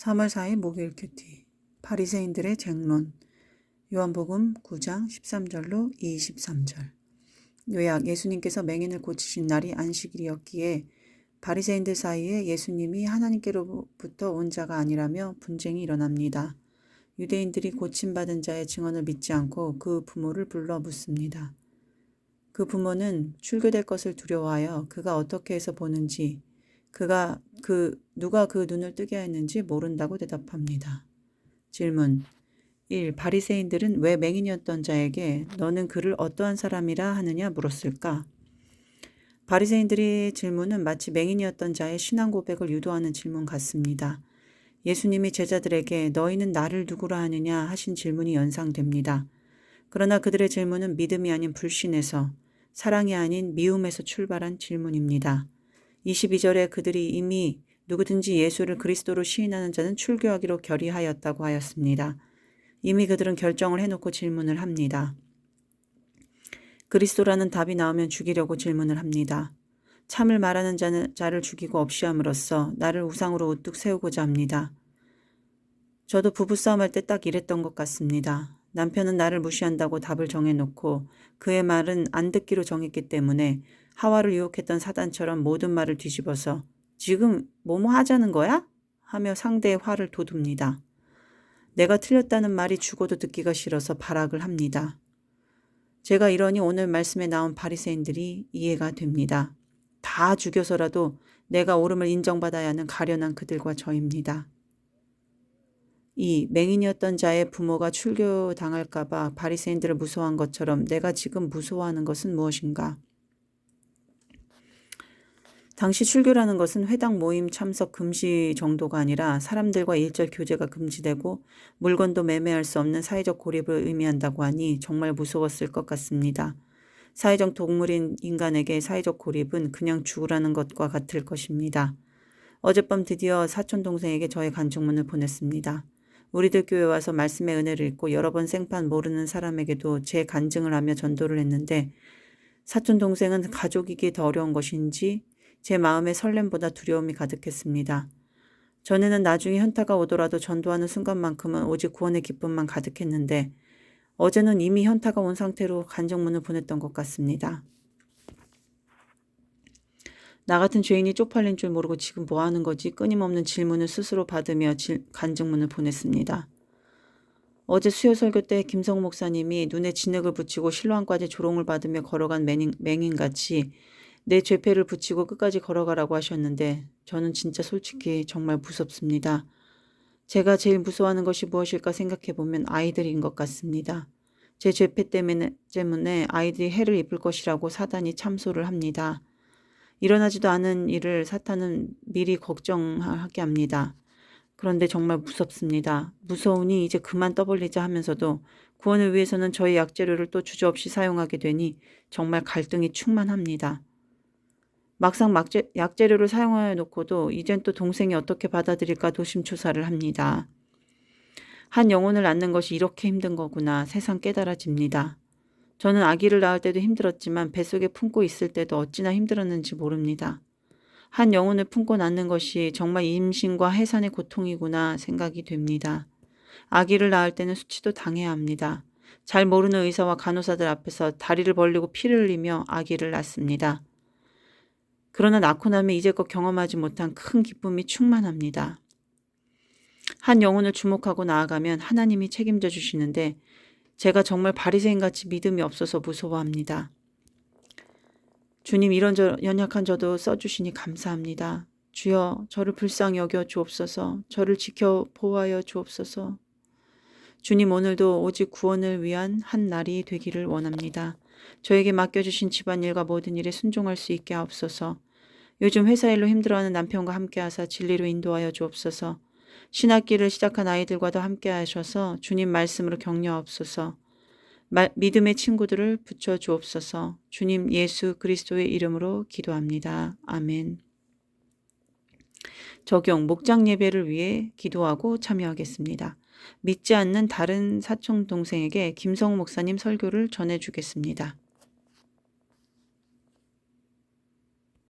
3월 4일 목요일 큐티. 바리새인들의 쟁론. 요한복음 9장 13절로 23절. 요약. 예수님께서 맹인을 고치신 날이 안식일이었기에 바리새인들 사이에 예수님이 하나님께로부터 온 자가 아니라며 분쟁이 일어납니다. 유대인들이 고침받은 자의 증언을 믿지 않고 그 부모를 불러 묻습니다. 그 부모는 출교될 것을 두려워하여 그가 어떻게 해서 보는지, 누가 그 눈을 뜨게 했는지 모른다고 대답합니다. 질문 1. 바리새인들은 왜 맹인이었던 자에게 너는 그를 어떠한 사람이라 하느냐 물었을까? 바리새인들의 질문은 마치 맹인이었던 자의 신앙 고백을 유도하는 질문 같습니다. 예수님이 제자들에게 너희는 나를 누구라 하느냐 하신 질문이 연상됩니다. 그러나 그들의 질문은 믿음이 아닌 불신에서, 사랑이 아닌 미움에서 출발한 질문입니다. 22절에 그들이 이미 누구든지 예수를 그리스도로 시인하는 자는 출교하기로 결의하였다고 하였습니다. 이미 그들은 결정을 해놓고 질문을 합니다. 그리스도라는 답이 나오면 죽이려고 질문을 합니다. 참을 말하는 자를 죽이고 없이 함으로써 나를 우상으로 우뚝 세우고자 합니다. 저도 부부싸움할 때 딱 이랬던 것 같습니다. 남편은 나를 무시한다고 답을 정해놓고 그의 말은 안 듣기로 정했기 때문에 하와를 유혹했던 사단처럼 모든 말을 뒤집어서 지금 뭐뭐 하자는 거야? 하며 상대의 화를 돋웁니다. 내가 틀렸다는 말이 죽어도 듣기가 싫어서 발악을 합니다. 제가 이러니 오늘 말씀에 나온 바리새인들이 이해가 됩니다. 다 죽여서라도 내가 옳음을 인정받아야 하는 가련한 그들과 저입니다. 2. 맹인이었던 자의 부모가 출교당할까봐 바리새인들을 무서워한 것처럼 내가 지금 무서워하는 것은 무엇인가? 당시 출교라는 것은 회당 모임 참석 금지 정도가 아니라 사람들과 일절 교제가 금지되고 물건도 매매할 수 없는 사회적 고립을 의미한다고 하니 정말 무서웠을 것 같습니다. 사회적 동물인 인간에게 사회적 고립은 그냥 죽으라는 것과 같을 것입니다. 어젯밤 드디어 사촌 동생에게 저의 간증문을 보냈습니다. 우리들 교회 와서 말씀의 은혜를 읽고 여러 번 생판 모르는 사람에게도 제 간증을 하며 전도를 했는데 사촌 동생은 가족이기 더 어려운 것인지 제 마음에 설렘보다 두려움이 가득했습니다. 전에는 나중에 현타가 오더라도 전도하는 순간만큼은 오직 구원의 기쁨만 가득했는데 어제는 이미 현타가 온 상태로 간증문을 보냈던 것 같습니다. 나 같은 죄인이 쪽팔린 줄 모르고 지금 뭐 하는 거지? 끊임없는 질문을 스스로 받으며 간증문을 보냈습니다. 어제 수요 설교 때 김성우 목사님이 눈에 진흙을 붙이고 실로암까지 조롱을 받으며 걸어간 맹인같이 내 죄패를 붙이고 끝까지 걸어가라고 하셨는데 저는 진짜 솔직히 정말 무섭습니다. 제가 제일 무서워하는 것이 무엇일까 생각해보면 아이들인 것 같습니다. 제 죄패 때문에 아이들이 해를 입을 것이라고 사단이 참소를 합니다. 일어나지도 않은 일을 사탄은 미리 걱정하게 합니다. 그런데 정말 무섭습니다. 무서우니 이제 그만 떠벌리자 하면서도 구원을 위해서는 저의 약재료를 또 주저없이 사용하게 되니 정말 갈등이 충만합니다. 막상 약재료를 사용하여 놓고도 이젠 또 동생이 어떻게 받아들일까 노심초사를 합니다. 한 영혼을 낳는 것이 이렇게 힘든 거구나 새삼 깨달아집니다. 저는 아기를 낳을 때도 힘들었지만 뱃속에 품고 있을 때도 어찌나 힘들었는지 모릅니다. 한 영혼을 품고 낳는 것이 정말 임신과 해산의 고통이구나 생각이 됩니다. 아기를 낳을 때는 수치도 당해야 합니다. 잘 모르는 의사와 간호사들 앞에서 다리를 벌리고 피를 흘리며 아기를 낳습니다. 그러나 낳고 나면 이제껏 경험하지 못한 큰 기쁨이 충만합니다. 한 영혼을 주목하고 나아가면 하나님이 책임져 주시는데 제가 정말 바리새인같이 믿음이 없어서 무서워합니다. 주님 이런 연약한 저도 써주시니 감사합니다. 주여 저를 불쌍히 여겨 주옵소서. 저를 지켜 보호하여 주옵소서. 주님 오늘도 오직 구원을 위한 한 날이 되기를 원합니다. 저에게 맡겨주신 집안일과 모든 일에 순종할 수 있게 하옵소서. 요즘 회사 일로 힘들어하는 남편과 함께하사 진리로 인도하여 주옵소서. 신학기를 시작한 아이들과도 함께하셔서 주님 말씀으로 격려하옵소서. 믿음의 친구들을 붙여주옵소서. 주님 예수 그리스도의 이름으로 기도합니다. 아멘. 적용 목장 예배를 위해 기도하고 참여하겠습니다. 믿지 않는 다른 사촌 동생에게 김성우 목사님 설교를 전해주겠습니다.